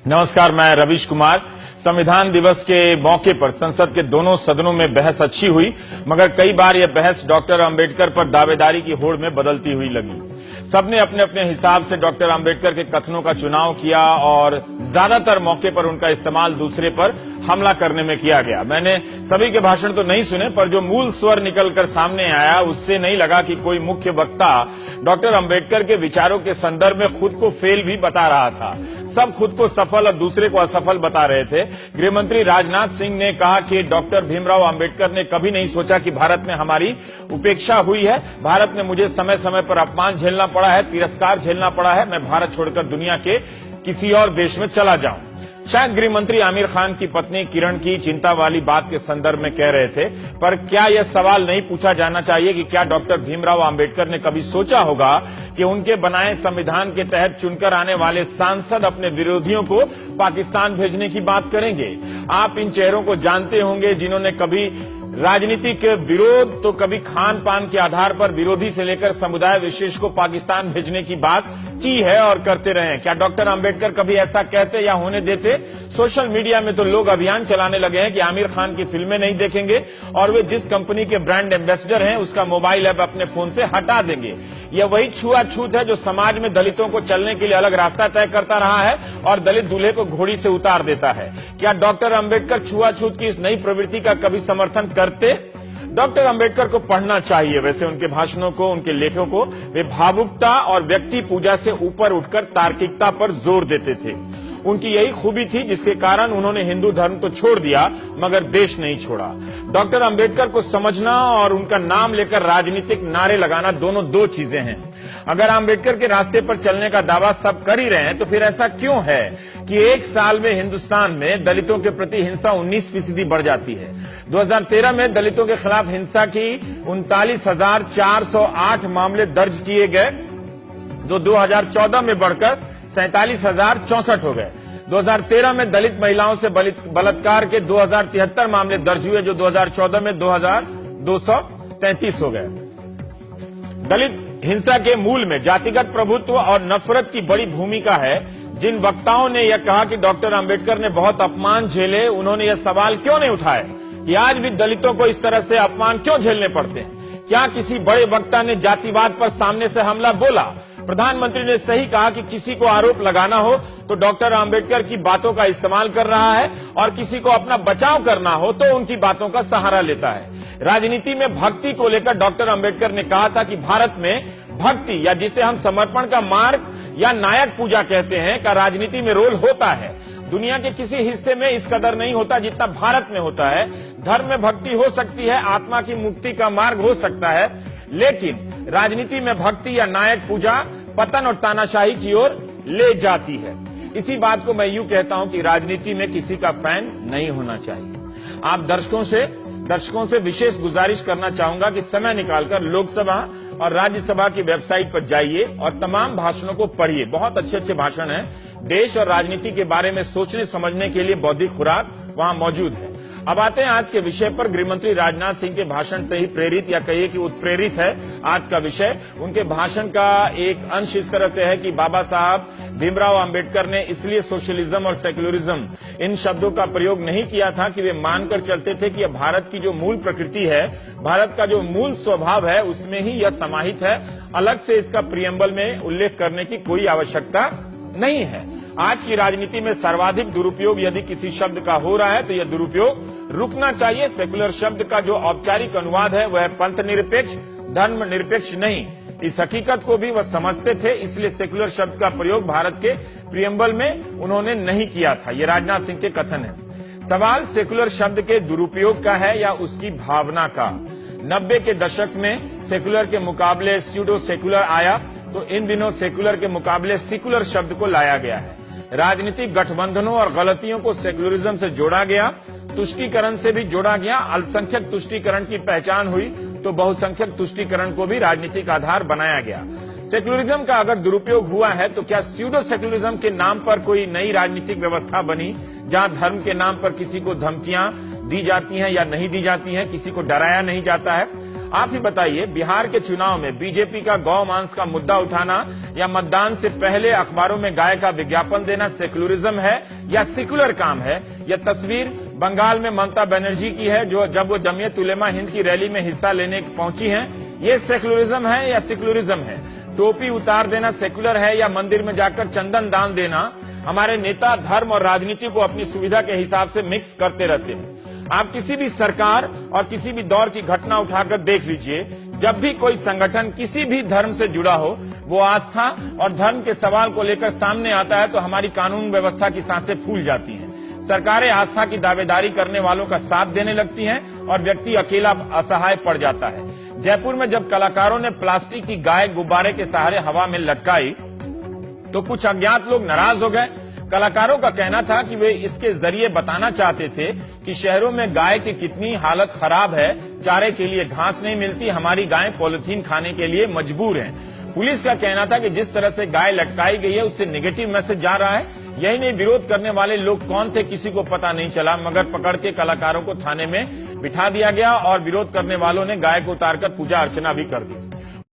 नमस्कार, मैं रवीश कुमार। संविधान दिवस के मौके पर संसद के दोनों सदनों में बहस अच्छी हुई, मगर कई बार यह बहस डॉक्टर अंबेडकर पर दावेदारी की होड़ में बदलती हुई लगी। सबने अपने अपने हिसाब से डॉक्टर अंबेडकर के कथनों का चुनाव किया और ज्यादातर मौके पर उनका इस्तेमाल दूसरे पर हमला करने में किया गया। मैंने सभी के भाषण तो नहीं सुने, पर जो मूल स्वर निकलकर सामने आया उससे नहीं लगा कि कोई मुख्य वक्ता डॉक्टर अंबेडकर के विचारों के संदर्भ में खुद को फेल भी बता रहा था। सब खुद को सफल और दूसरे को असफल बता रहे थे। गृहमंत्री राजनाथ सिंह ने कहा कि डॉक्टर भीमराव अंबेडकर ने कभी नहीं सोचा कि भारत में हमारी उपेक्षा हुई है। भारत में मुझे समय समय पर अपमान झेलना पड़ा है, तिरस्कार झेलना पड़ा है। मैं भारत छोड़कर दुनिया के किसी और देश में चला जाऊं। शायद गृहमंत्री आमिर खान की पत्नी किरण की चिंता वाली बात के संदर्भ में कह रहे थे, पर क्या यह सवाल नहीं पूछा जाना चाहिए कि क्या डॉक्टर भीमराव अंबेडकर ने कभी सोचा होगा कि उनके बनाए संविधान के तहत चुनकर आने वाले सांसद अपने विरोधियों को पाकिस्तान भेजने की बात करेंगे? आप इन चेहरों को जानते होंगे जिन्होंने कभी राजनीतिक विरोध तो कभी खान पान के आधार पर विरोधी से लेकर समुदाय विशेष को पाकिस्तान भेजने की बात की है और करते रहे। क्या डॉक्टर अंबेडकर कभी ऐसा कहते या होने देते? सोशल मीडिया में तो लोग अभियान चलाने लगे हैं कि आमिर खान की फिल्में नहीं देखेंगे और वे जिस कंपनी के ब्रांड एम्बेसडर हैं उसका मोबाइल ऐप अपने फोन से हटा देंगे। यह वही छुआछूत है जो समाज में दलितों को चलने के लिए अलग रास्ता तय करता रहा है और दलित दूल्हे को घोड़ी से उतार देता है। क्या डॉक्टर अंबेडकर छुआछूत की इस नई प्रवृत्ति का कभी समर्थन करते? डॉक्टर अंबेडकर को पढ़ना चाहिए। वैसे उनके भाषणों को, उनके लेखों को वे भावुकता और व्यक्ति पूजा से ऊपर उठकर तार्किकता पर जोर देते थे। उनकी यही खूबी थी जिसके कारण उन्होंने हिंदू धर्म तो छोड़ दिया मगर देश नहीं छोड़ा। डॉक्टर अंबेडकर को समझना और उनका नाम लेकर राजनीतिक नारे लगाना दोनों दो चीजें हैं। अगर अंबेडकर के रास्ते पर चलने का दावा सब कर ही रहे हैं तो फिर ऐसा क्यों है कि एक साल में हिंदुस्तान में दलितों के प्रति हिंसा 19% बढ़ जाती है? 2013 में दलितों के खिलाफ हिंसा की 39,408 मामले दर्ज किए गए, जो 2014 में बढ़कर 47,064 हो गए। 2013 में दलित महिलाओं से बलात्कार के 2073 मामले दर्ज हुए, जो 2014 में 2,233 हो गए। दलित हिंसा के मूल में जातिगत प्रभुत्व और नफरत की बड़ी भूमिका है। जिन वक्ताओं ने यह कहा कि डॉक्टर अंबेडकर ने बहुत अपमान झेले, उन्होंने यह सवाल क्यों नहीं उठाए कि आज भी दलितों को इस तरह से अपमान क्यों झेलने पड़ते हैं? क्या किसी बड़े वक्ता ने जातिवाद पर सामने से हमला बोला? प्रधानमंत्री ने सही कहा कि किसी को आरोप लगाना हो तो डॉक्टर अंबेडकर की बातों का इस्तेमाल कर रहा है और किसी को अपना बचाव करना हो तो उनकी बातों का सहारा लेता है। राजनीति में भक्ति को लेकर डॉक्टर अंबेडकर ने कहा था कि भारत में भक्ति या जिसे हम समर्पण का मार्ग या नायक पूजा कहते हैं का राजनीति में रोल होता है। दुनिया के किसी हिस्से में इस कदर नहीं होता जितना भारत में होता है। धर्म में भक्ति हो सकती है, आत्मा की मुक्ति का मार्ग हो सकता है, लेकिन राजनीति में भक्ति या नायक पूजा पतन और तानाशाही की ओर ले जाती है। इसी बात को मैं यूं कहता हूं कि राजनीति में किसी का फैन नहीं होना चाहिए। आप दर्शकों से विशेष गुजारिश करना चाहूंगा कि समय निकालकर लोकसभा और राज्यसभा की वेबसाइट पर जाइए और तमाम भाषणों को पढ़िए। बहुत अच्छे अच्छे भाषण हैं। देश और राजनीति के बारे में सोचने समझने के लिए बौद्धिक खुराक वहां मौजूद है। अब आते हैं आज के विषय पर। गृहमंत्री राजनाथ सिंह के भाषण से ही प्रेरित या कहिए कि उत्प्रेरित है आज का विषय। उनके भाषण का एक अंश इस तरह से है कि बाबा साहब भीमराव अंबेडकर ने इसलिए सोशलिज्म और सेक्युलरिज्म इन शब्दों का प्रयोग नहीं किया था कि वे मानकर चलते थे कि यह भारत की जो मूल प्रकृति है, भारत का जो मूल स्वभाव है, उसमें ही यह समाहित है। अलग से इसका प्रियम्बल में उल्लेख करने की कोई आवश्यकता नहीं है। आज की राजनीति में सर्वाधिक दुरुपयोग यदि किसी शब्द का हो रहा है तो यह दुरुपयोग रुकना चाहिए। सेकुलर शब्द का जो औपचारिक अनुवाद है वह पंथ निरपेक्ष, धर्म निरपेक्ष नहीं। इस हकीकत को भी वह समझते थे, इसलिए सेकुलर शब्द का प्रयोग भारत के प्रियम्बल में उन्होंने नहीं किया था। ये राजनाथ सिंह के कथन है। सवाल सेकुलर शब्द के दुरुपयोग का है या उसकी भावना का। 90 के दशक में सेकुलर के मुकाबले स्यूडो सेकुलर आया, तो इन दिनों सेकुलर के मुकाबले सेकुलर शब्द को लाया गया है। राजनीतिक गठबंधनों और गलतियों को सेकुलरिज्म से जोड़ा गया, तुष्टीकरण से भी जोड़ा गया। अल्पसंख्यक तुष्टीकरण की पहचान हुई तो बहुसंख्यक तुष्टीकरण को भी राजनीतिक आधार बनाया गया। सेकुलरिज्म का अगर दुरुपयोग हुआ है तो क्या स्यूडो सेकुलरिज्म के नाम पर कोई नई राजनीतिक व्यवस्था बनी जहां धर्म के नाम पर किसी को धमकियां दी जाती हैं या नहीं दी जाती हैं, किसी को डराया नहीं जाता है? आप ही बताइए, बिहार के चुनाव में बीजेपी का गौ मांस का मुद्दा उठाना या मतदान से पहले अखबारों में गाय का विज्ञापन देना सेक्युलरिज्म है या सेक्युलर काम है? यह तस्वीर बंगाल में ममता बनर्जी की है, जो जब वो जमीयत उलेमा हिंद की रैली में हिस्सा लेने पहुंची हैं। ये सेक्युलरिज्म है या सेक्युलरिज्म है? टोपी उतार देना सेक्युलर है या मंदिर में जाकर चंदन दान देना? हमारे नेता धर्म और राजनीति को अपनी सुविधा के हिसाब से मिक्स करते रहते हैं। आप किसी भी सरकार और किसी भी दौर की घटना उठाकर देख लीजिए, जब भी कोई संगठन किसी भी धर्म से जुड़ा हो, वो आस्था और धर्म के सवाल को लेकर सामने आता है तो हमारी कानून व्यवस्था की सांसें फूल जाती हैं। सरकारें आस्था की दावेदारी करने वालों का साथ देने लगती हैं और व्यक्ति अकेला असहाय पड़ जाता है। जयपुर में जब कलाकारों ने प्लास्टिक की गाय गुब्बारे के सहारे हवा में लटकाई तो कुछ अज्ञात लोग नाराज हो गए। कलाकारों का कहना था कि वे इसके जरिए बताना चाहते थे कि शहरों में गाय की कितनी हालत खराब है, चारे के लिए घास नहीं मिलती, हमारी गाय पॉलिथीन खाने के लिए मजबूर है। पुलिस का कहना था कि जिस तरह से गाय लटकाई गई है उससे नेगेटिव मैसेज जा रहा है। यही नहीं, विरोध करने वाले लोग कौन थे किसी को पता नहीं चला, मगर पकड़ के कलाकारों को थाने में बिठा दिया गया और विरोध करने वालों ने गाय को उतारकर पूजा अर्चना भी कर दी।